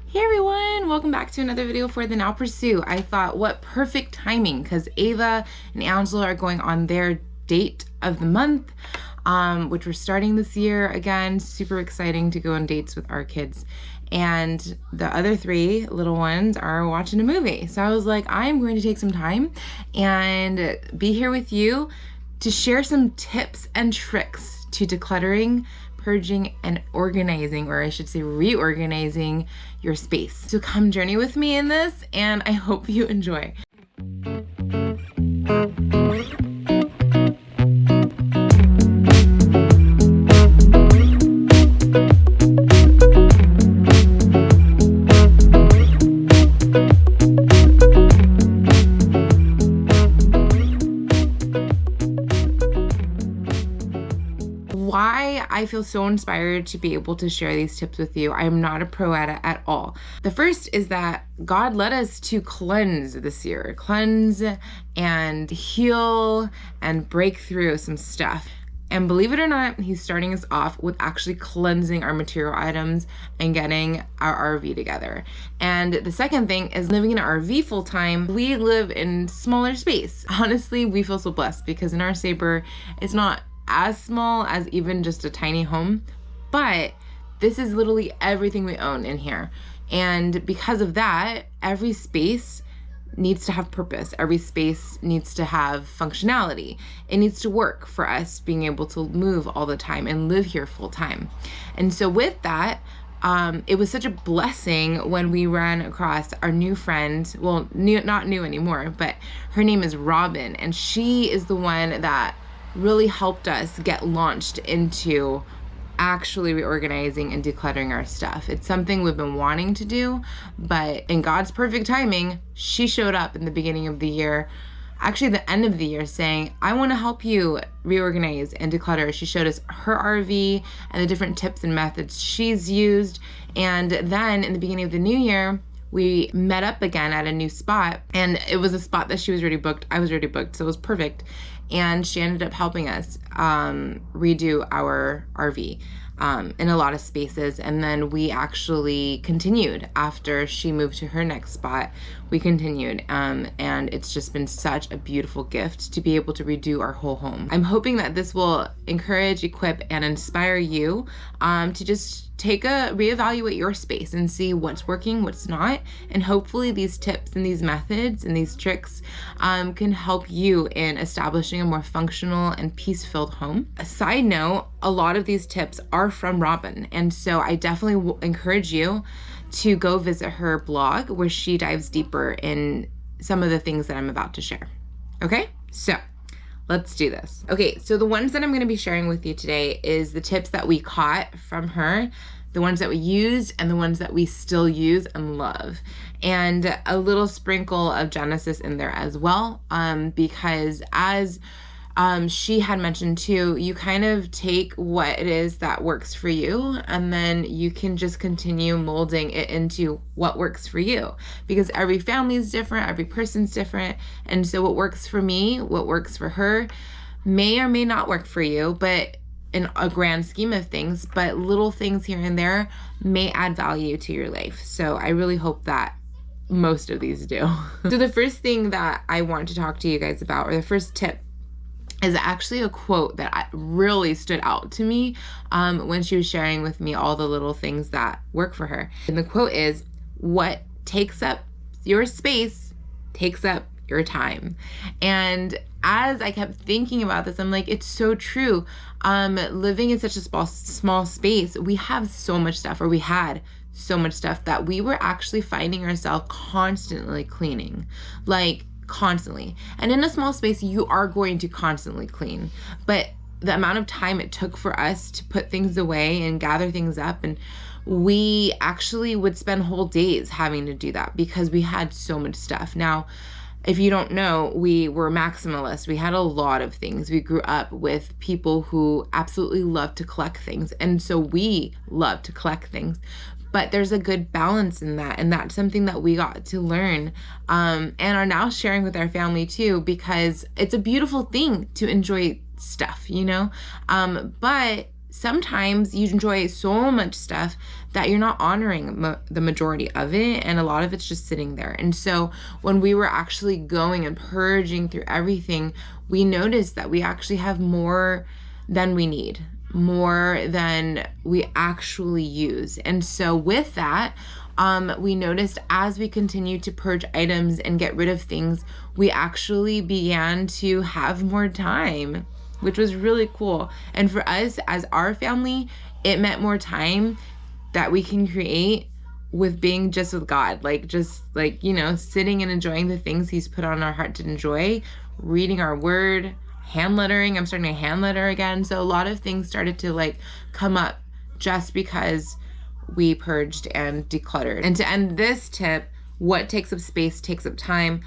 Hey everyone, welcome back to another video for the Now Pursue. I thought what perfect timing because Ava and Angela are going on their date of the month, which we're starting this year again. Super exciting to go on dates with our kids. And the other three little ones are watching a movie. So I was like, I'm going to take some time and be here with you to share some tips and tricks to decluttering, purging, and organizing, or I should say reorganizing your space. So come journey with me in this, and I hope you enjoy. Why I feel so inspired to be able to share these tips with you. I am not a pro at it at all. The first is that God led us to cleanse this year, cleanse and heal and break through some stuff. And believe it or not, he's starting us off with actually cleansing our material items and getting our RV together. And the second thing is living in an RV full time. We live in smaller space. Honestly, we feel so blessed because in our Sabre, it's not as small as even just a tiny home, but this is literally everything we own in here. And because of that, every space needs to have purpose. Every space needs to have functionality. It needs to work for us being able to move all the time and live here full time. And so with that, it was such a blessing when we ran across our new friend, well, not new anymore, but her name is Robin, and she is the one that really helped us get launched into actually reorganizing and decluttering our stuff. It's something we've been wanting to do, but in God's perfect timing, she showed up in the beginning of the year, actually the end of the year, saying, I want to help you reorganize and declutter. She showed us her RV and the different tips and methods she's used. And then in the beginning of the new year, we met up again at a new spot, and it was a spot that she was already booked. I was already booked, so it was perfect. And she ended up helping us redo our RV in a lot of spaces. And then we actually continued after she moved to her next spot. We continued, and it's just been such a beautiful gift to be able to redo our whole home. I'm hoping that this will encourage, equip, and inspire you to just reevaluate your space and see what's working, what's not. And hopefully these tips and these methods and these tricks can help you in establishing a more functional and peace-filled home. A side note, a lot of these tips are from Robin. And so I definitely will encourage you to go visit her blog where she dives deeper in some of the things that I'm about to share. Okay, so let's do this. Okay, so the ones that I'm going to be sharing with you today is the tips that we caught from her, the ones that we used, and the ones that we still use and love. And a little sprinkle of Genesis in there as well, because as she had mentioned too, you kind of take what it is that works for you, and then you can just continue molding it into what works for you, because every family is different, every person's different. And so what works for me, what works for her may or may not work for you, but in a grand scheme of things, but little things here and there may add value to your life. So I really hope that most of these do. So the first thing that I want to talk to you guys about, or the first tip, is actually a quote that really stood out to me when she was sharing with me all the little things that work for her. And the quote is, what takes up your space takes up your time. And as I kept thinking about this, I'm like, it's so true. Living in such a small space, we have so much stuff, or we had so much stuff that we were actually finding ourselves constantly cleaning, like constantly. And in a small space, you are going to constantly clean, but the amount of time it took for us to put things away and gather things up, and we actually would spend whole days having to do that because we had so much stuff. Now, if you don't know, we were maximalists. We had a lot of things. We grew up with people who absolutely love to collect things, and so we love to collect things. But there's a good balance in that, and that's something that we got to learn and are now sharing with our family too, because it's a beautiful thing to enjoy stuff, you know? But sometimes you enjoy so much stuff that you're not honoring the majority of it, and a lot of it's just sitting there. And so when we were actually going and purging through everything, we noticed that we actually have more than we need, more than we actually use. And so with that, we noticed as we continued to purge items and get rid of things, we actually began to have more time, which was really cool. And for us as our family, it meant more time that we can create with being just with God, just sitting and enjoying the things He's put on our heart to enjoy, reading our word, hand lettering. I'm starting to hand letter again. So a lot of things started to come up just because we purged and decluttered. And to end this tip, what takes up space takes up time.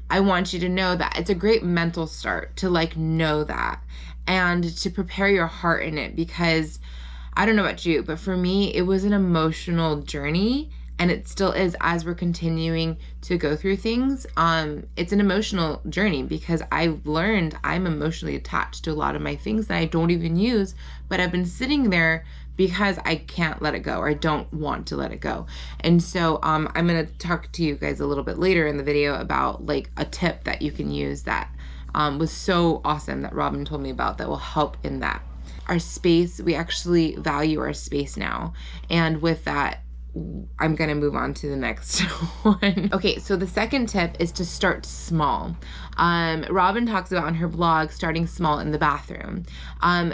I want you to know that it's a great mental start to know that and to prepare your heart in it, because I don't know about you, but for me, it was an emotional journey, and it still is as we're continuing to go through things. It's an emotional journey because I've learned I'm emotionally attached to a lot of my things that I don't even use, but I've been sitting there because I can't let it go, or I don't want to let it go. And so I'm going to talk to you guys a little bit later in the video about a tip that you can use that was so awesome that Robin told me about that will help in that. Our space, we actually value our space now. And with that, I'm going to move on to the next one. Okay, so the second tip is to start small. Robin talks about on her blog starting small in the bathroom.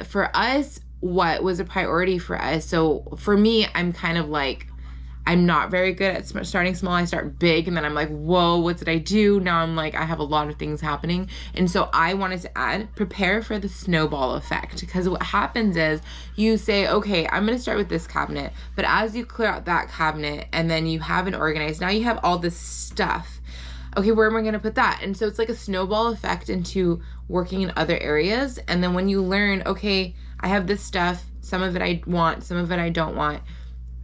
For us, what was a priority for us? So for me, I'm kind of I'm not very good at starting small. I start big and then I'm like, whoa, what did I do? Now I'm I have a lot of things happening. And so I wanted to add, prepare for the snowball effect. Because what happens is you say, okay, I'm going to start with this cabinet. But as you clear out that cabinet and then you have it organized, now you have all this stuff. Okay, where am I going to put that? And so it's like a snowball effect into working in other areas. And then when you learn, okay, I have this stuff, some of it I want, some of it I don't want.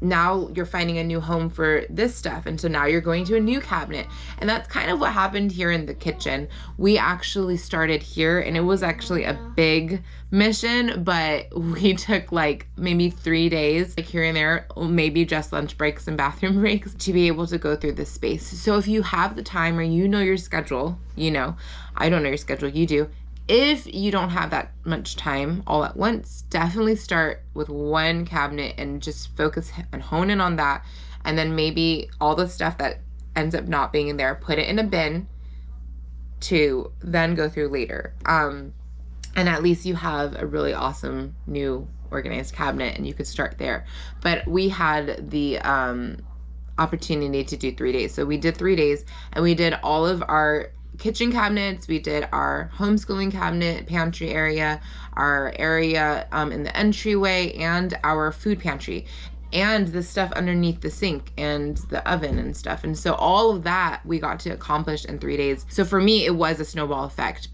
Now you're finding a new home for this stuff. And so now you're going to a new cabinet. And that's kind of what happened here in the kitchen. We actually started here, and it was actually a big mission, but we took maybe 3 days, here and there, maybe just lunch breaks and bathroom breaks, to be able to go through this space. So if you have the time, or your schedule, I don't know your schedule, you do. If you don't have that much time all at once, definitely start with one cabinet and just focus and hone in on that. And then maybe all the stuff that ends up not being in there, put it in a bin to then go through later. And at least you have a really awesome new organized cabinet and you could start there. But we had the opportunity to do 3 days. So we did 3 days, and we did all of our kitchen cabinets, we did our homeschooling cabinet, pantry area, our area in the entryway, and our food pantry, and the stuff underneath the sink and the oven and stuff. And so all of that we got to accomplish in 3 days. So for me, it was a snowball effect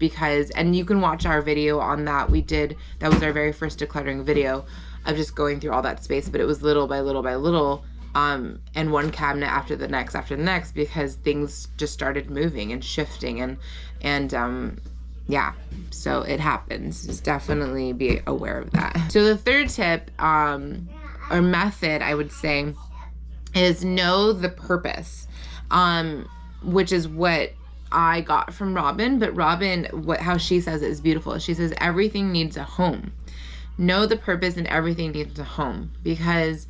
and you can watch our video on that. That was our very first decluttering video of just going through all that space, but it was little by little by little. And one cabinet after the next, because things just started moving and shifting and yeah, so it happens. Just definitely be aware of that. So the third tip, or method, I would say, is know the purpose, which is what I got from Robin. But Robin, how she says it is beautiful. She says everything needs a home. Know the purpose, and everything needs a home. Because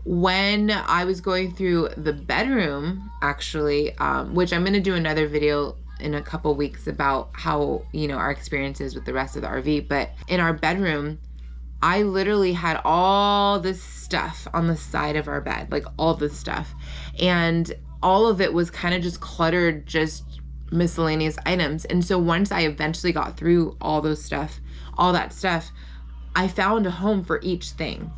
when I was going through the bedroom, actually, which I'm going to do another video in a couple weeks about how, our experiences with the rest of the RV, but in our bedroom, I literally had all this stuff on the side of our bed, all this stuff. And all of it was kind of just cluttered, just miscellaneous items. And so once I eventually got through all that stuff, I found a home for each thing,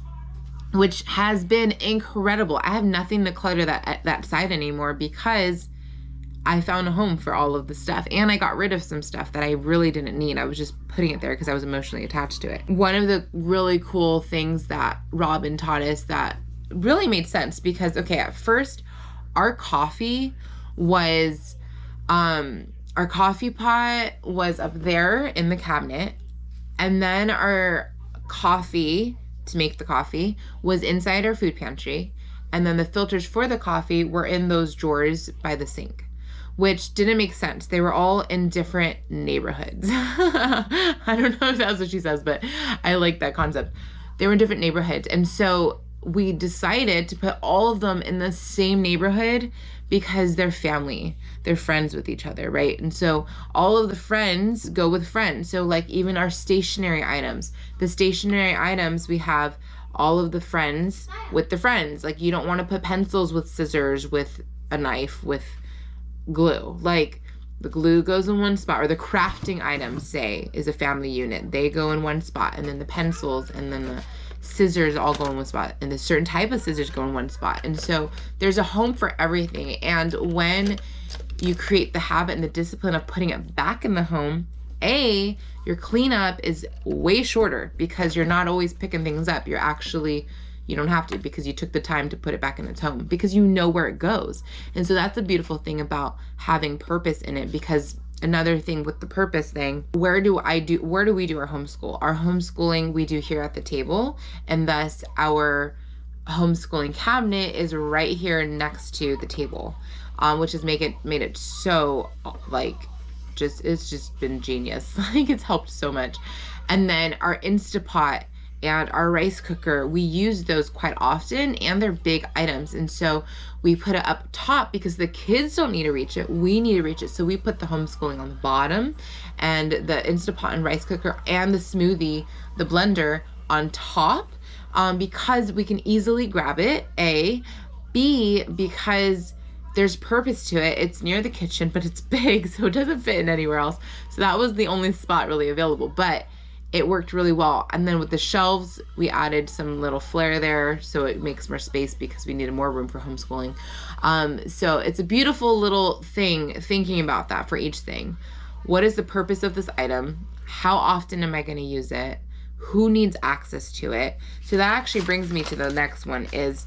which has been incredible. I have nothing to clutter that side anymore because I found a home for all of the stuff, and I got rid of some stuff that I really didn't need. I was just putting it there because I was emotionally attached to it. One of the really cool things that Robin taught us that really made sense, because, okay, at first our coffee was, our coffee pot was up there in the cabinet, and then our coffee to make the coffee was inside our food pantry. And then the filters for the coffee were in those drawers by the sink, which didn't make sense. They were all in different neighborhoods. I don't know if that's what she says, but I like that concept. They were in different neighborhoods. And so we decided to put all of them in the same neighborhood because they're family. They're friends with each other, right? And so all of the friends go with friends. So like even our stationary items, we have all of the friends with the friends. Like you don't want to put pencils with scissors, with a knife, with glue. Like the glue goes in one spot, or the crafting items, say, is a family unit. They go in one spot, and then the pencils and then the scissors all go in one spot, and the certain type of scissors go in one spot. And so there's a home for everything. And when you create the habit and the discipline of putting it back in the home, your cleanup is way shorter because you're not always picking things up. You don't have to, because you took the time to put it back in its home, because you know where it goes. And so that's a beautiful thing about having purpose in it. Because another thing with the purpose thing, where do we do our homeschool? Our homeschooling we do here at the table, and thus our homeschooling cabinet is right here next to the table, which has made it so it's just been genius. Like it's helped so much. And then our Instapot and our rice cooker, we use those quite often, and they're big items. And so we put it up top because the kids don't need to reach it. We need to reach it. So we put the homeschooling on the bottom, and the Instapot and rice cooker and the smoothie, the blender, on top, because we can easily grab it, A. B, because there's purpose to it. It's near the kitchen, but it's big, so it doesn't fit in anywhere else. So that was the only spot really available, but it worked really well. And then with the shelves, we added some little flair there, so it makes more space because we needed more room for homeschooling. So it's a beautiful little thing, thinking about that for each thing. What is the purpose of this item? How often am I going to use it? Who needs access to it? So that actually brings me to the next one, is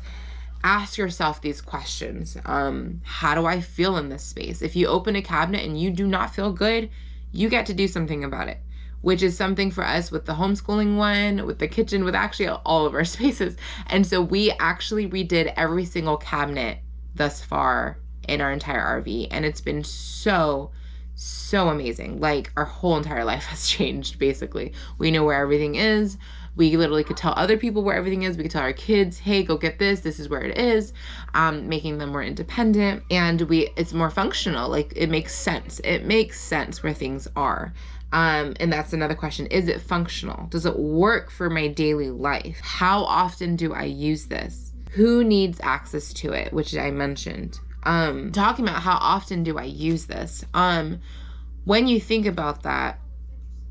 ask yourself these questions. How do I feel in this space? If you open a cabinet and you do not feel good, you get to do something about it, which is something for us with the homeschooling one, with the kitchen, with actually all of our spaces. And so we actually redid every single cabinet thus far in our entire RV. And it's been so amazing. Like our whole entire life has changed, basically. We know where everything is. We literally could tell other people where everything is. We could tell our kids, hey, go get this. This is where it is, making them more independent. And it's more functional. Like it makes sense. It makes sense where things are. And that's another question. Is it functional? Does it work for my daily life? How often do I use this? Who needs access to it? Which I mentioned. Talking about how often do I use this? When you think about that,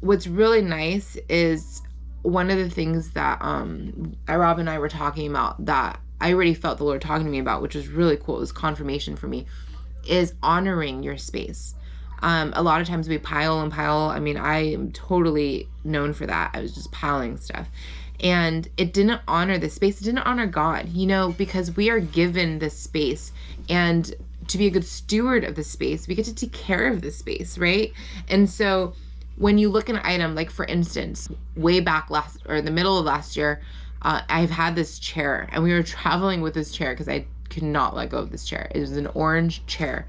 what's really nice is one of the things that Rob and I were talking about that I already felt the Lord talking to me about, which was really cool. It was confirmation for me, is honoring your space. A lot of times we pile and pile. I mean, I am totally known for that. I was just piling stuff. And it didn't honor the space. It didn't honor God, because we are given this space. And to be a good steward of the space, we get to take care of the space, right? And so when you look at an item, like for instance, way back the middle of last year, I've had this chair, and we were traveling with this chair because I could not let go of this chair. It was an orange chair.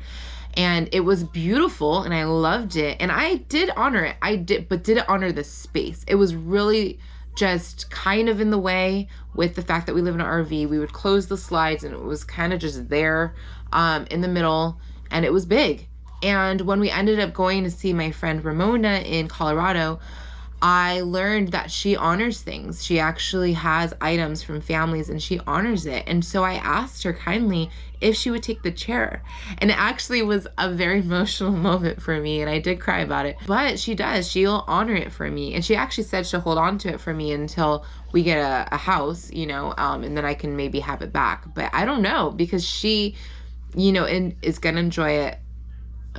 And it was beautiful, and I loved it. And I did honor it. But did it honor the space? It was really just kind of in the way with the fact that we live in an RV. We would close the slides, and it was kind of just there in the middle, and it was big. And when we ended up going to see my friend Ramona in Colorado, I learned that she honors things. She actually has items from families, and she honors it. And so I asked her kindly if she would take the chair. And it actually was a very emotional moment for me, and I did cry about it. But she does. She'll honor it for me. And she actually said she'll hold on to it for me until we get a house, and then I can maybe have it back. But I don't know, because she, is going to enjoy it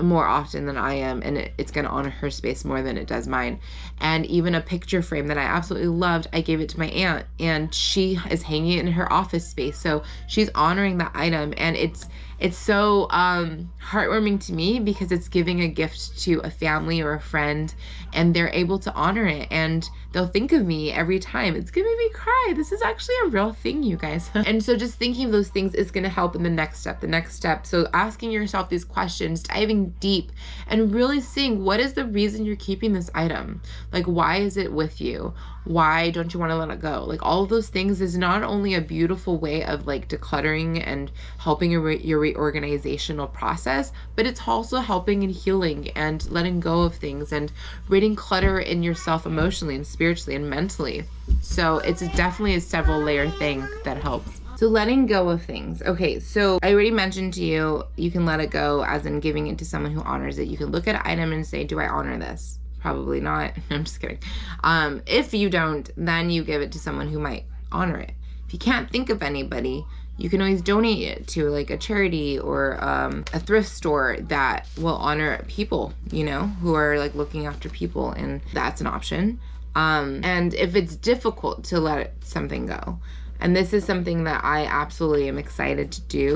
more often than I am, and it's going to honor her space more than it does mine. And even a picture frame that I absolutely loved, I gave it to my aunt, and she is hanging it in her office space. So she's honoring that item, and it's it's so heartwarming to me because it's giving a gift to a family or a friend, and they're able to honor it, and they'll think of me every time. It's gonna make me cry. This is actually a real thing, you guys. And so just thinking of those things is gonna help in the next step. So asking yourself these questions, diving deep, and really seeing what is the reason you're keeping this item. Like, why is it with you? Why don't you want to let it go? Like, all of those things is not only a beautiful way of like decluttering and helping your reorganizational process, but it's also helping and healing and letting go of things and ridding clutter in yourself emotionally and spiritually and mentally. So it's definitely a several layer thing that helps. So letting go of things. Okay, so I already mentioned to you, you can let it go as in giving it to someone who honors it. You can look at an item and say, do I honor this? Probably not. I'm just kidding. If you don't, then you give it to someone who might honor it. If you can't think of anybody, you can always donate it to like a charity or a thrift store that will honor people, you know, who are like looking after people, and that's an option. And if it's difficult to let something go, and this is something that I absolutely am excited to do,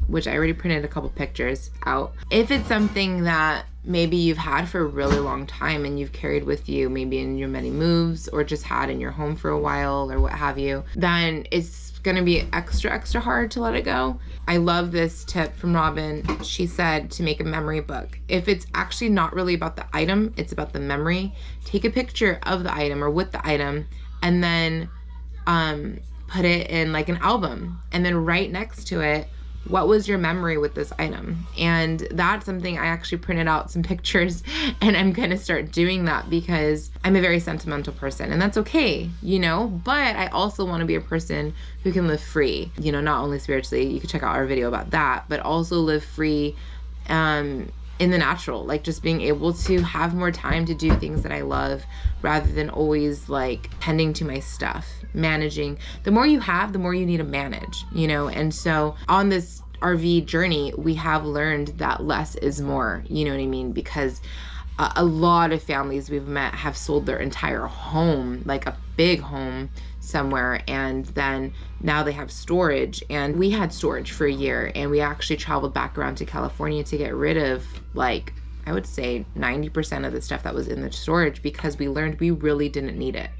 which I already printed a couple pictures out. If it's something that maybe you've had for a really long time and you've carried with you, maybe in your many moves or just had in your home for a while or what have you, then it's gonna be extra hard to let it go. I love this tip from Robin. She said to make a memory book. If it's actually not really about the item, it's about the memory, take a picture of the item or with the item, and then put it in like an album, and then right next to it, what was your memory with this item? And that's something I actually printed out some pictures, and I'm gonna start doing that because I'm a very sentimental person, and that's okay, you know, but I also wanna be a person who can live free, you know, not only spiritually, you can check out our video about that, but also live free in the natural, like just being able to have more time to do things that I love rather than always like tending to my stuff, managing. The more you have, the more you need to manage, you know? And so on this RV journey, we have learned that less is more, you know what I mean? Because a lot of families we've met have sold their entire home, like a big home somewhere, and then now they have storage. And we had storage for a year, and we actually traveled back around to California to get rid of, like, I would say 90% of the stuff that was in the storage because we learned we really didn't need it.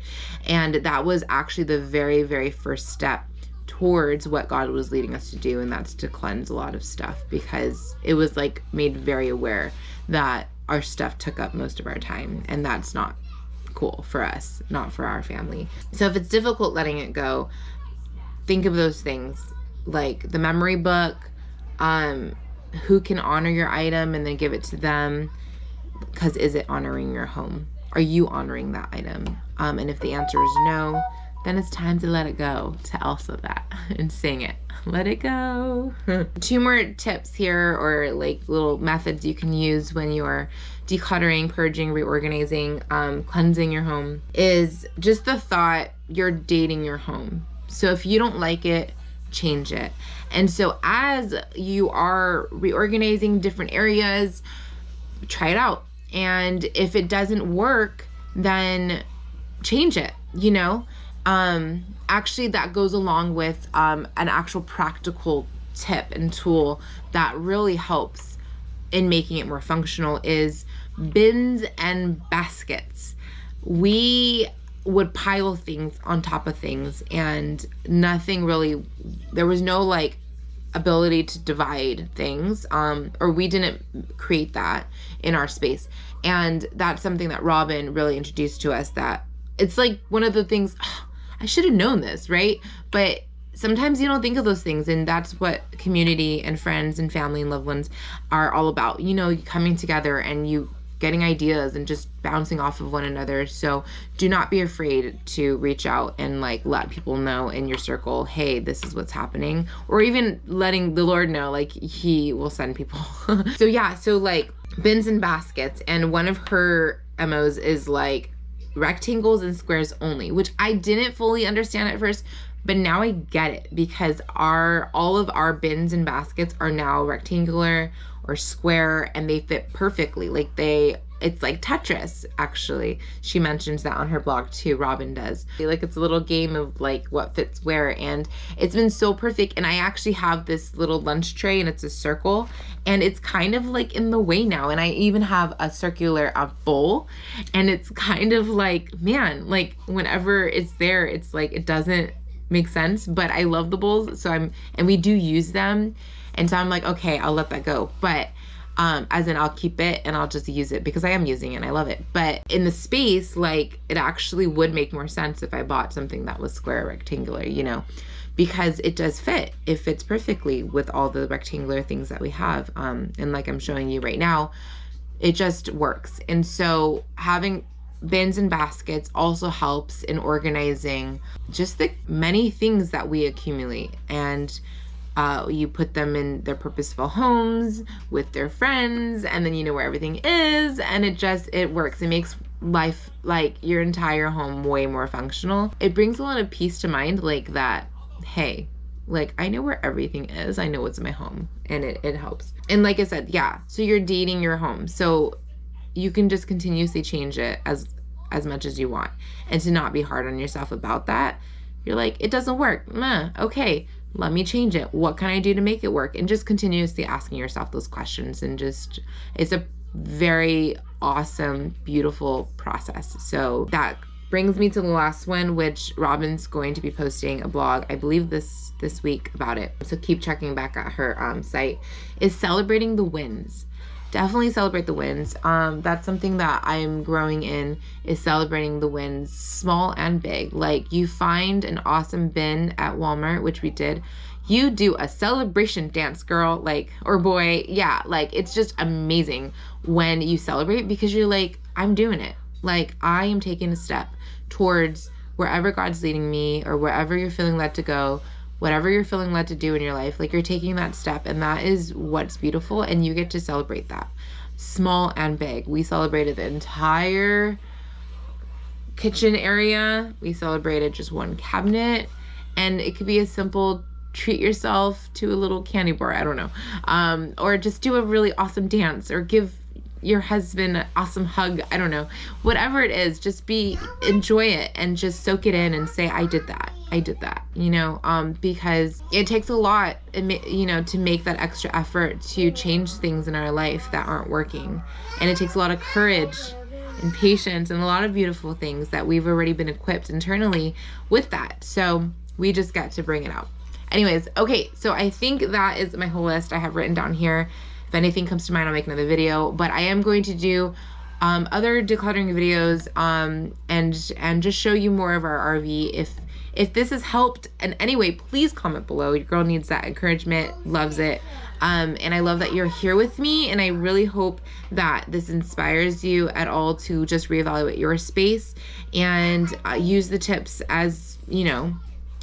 And that was actually the very first step towards what God was leading us to do, and that's to cleanse a lot of stuff, because it was like made very aware that our stuff took up most of our time, and that's not cool for us, not for our family. So if it's difficult letting it go, think of those things like the memory book, who can honor your item and then give it to them, because is it honoring your home? Are you honoring that item? And if the answer is no, then it's time to let it go, to Elsa that and sing it. Let it go. 2 more tips here, or like little methods you can use when you're decluttering, purging, reorganizing, cleansing your home, is just the thought you're dating your home. So if you don't like it, change it. And so as you are reorganizing different areas, try it out. And if it doesn't work, then change it, you know? Actually, that goes along with an actual practical tip and tool that really helps in making it more functional is bins and baskets. We would pile things on top of things, and nothing really, there was no like ability to divide things, or we didn't create that in our space. And that's something that Robin really introduced to us, that it's like one of the things, I should have known this, right? But sometimes you don't think of those things, and that's what community and friends and family and loved ones are all about. You know, coming together and you getting ideas and just bouncing off of one another. So do not be afraid to reach out and like let people know in your circle, hey, this is what's happening, or even letting the Lord know, like he will send people. So yeah, so like bins and baskets, and one of her MOs is like rectangles and squares only, which I didn't fully understand at first, but now I get it, because all of our bins and baskets are now rectangular or square, and they fit perfectly. Like they it's like Tetris, actually. She mentions that on her blog too, Robin does. Like it's a little game of like what fits where, and it's been so perfect. And I actually have this little lunch tray and it's a circle, and it's kind of like in the way now. And I even have a circular bowl, and it's kind of like, man, like whenever it's there, it's like it doesn't make sense, but I love the bowls. So and we do use them. And so I'm like, okay, I'll let that go. But as in I'll keep it and I'll just use it because I am using it and I love it. But in the space, like it actually would make more sense if I bought something that was square or rectangular, you know, because it does fit. It fits perfectly with all the rectangular things that we have. And like I'm showing you right now, it just works. And so having bins and baskets also helps in organizing just the many things that we accumulate. And you put them in their purposeful homes with their friends, and then you know where everything is, and it works. It makes life, like your entire home, way more functional. It brings a lot of peace to mind, like that, hey, like I know where everything is, I know what's in my home, and it helps. And like I said, yeah, so you're dating your home, so you can just continuously change it as much as you want, and to not be hard on yourself about that. You're like, it doesn't work. Okay, let me change it. What can I do to make it work? And just continuously asking yourself those questions, and just, it's a very awesome, beautiful process. So that brings me to the last one, which Robin's going to be posting a blog, I believe this week, about it. So keep checking back at her site, is celebrating the wins. Definitely celebrate the wins. That's something that I'm growing in, is celebrating the wins, small and big. Like you find an awesome bin at Walmart, which we did. You do a celebration dance, girl, like, or boy. Yeah, like it's just amazing when you celebrate, because you're like, I'm doing it. Like I am taking a step towards wherever God's leading me, or wherever you're feeling led to go. Whatever you're feeling led to do in your life, like you're taking that step, and that is what's beautiful, and you get to celebrate that, small and big. We celebrated the entire kitchen area. We celebrated just one cabinet, and it could be a simple treat yourself to a little candy bar, I don't know, or just do a really awesome dance, or give your husband an awesome hug, I don't know, whatever it is, just enjoy it, and just soak it in and say, I did that, you know, because it takes a lot, you know, to make that extra effort to change things in our life that aren't working. And it takes a lot of courage and patience and a lot of beautiful things that we've already been equipped internally with that. So we just get to bring it out. Anyways, okay, so I think that is my whole list I have written down here. If anything comes to mind, I'll make another video, but I am going to do other decluttering videos and just show you more of our RV. If this has helped in any way, please comment below. Your girl needs that encouragement, loves it. And I love that you're here with me, and I really hope that this inspires you at all to just reevaluate your space and use the tips as, you know,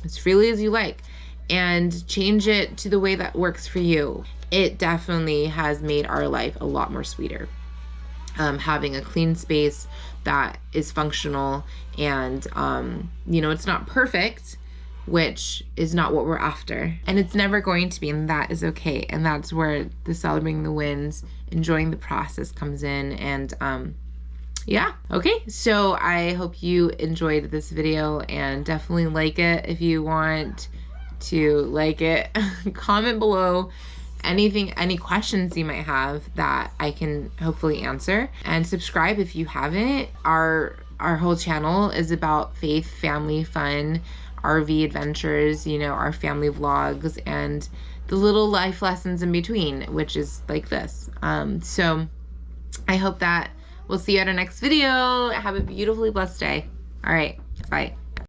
as freely as you like, and change it to the way that works for you. It definitely has made our life a lot more sweeter. Having a clean space that is functional, and you know, it's not perfect, which is not what we're after, and it's never going to be, and that is okay. And that's where the celebrating the wins, enjoying the process comes in. And yeah, okay, so I hope you enjoyed this video, and definitely like it if you want to like it. Comment below any questions you might have that I can hopefully answer, and subscribe if you haven't. Our whole channel is about faith, family, fun, RV adventures, you know, our family vlogs, and the little life lessons in between, which is like this. So I hope that we'll see you at our next video. Have a beautifully blessed day. All right, bye.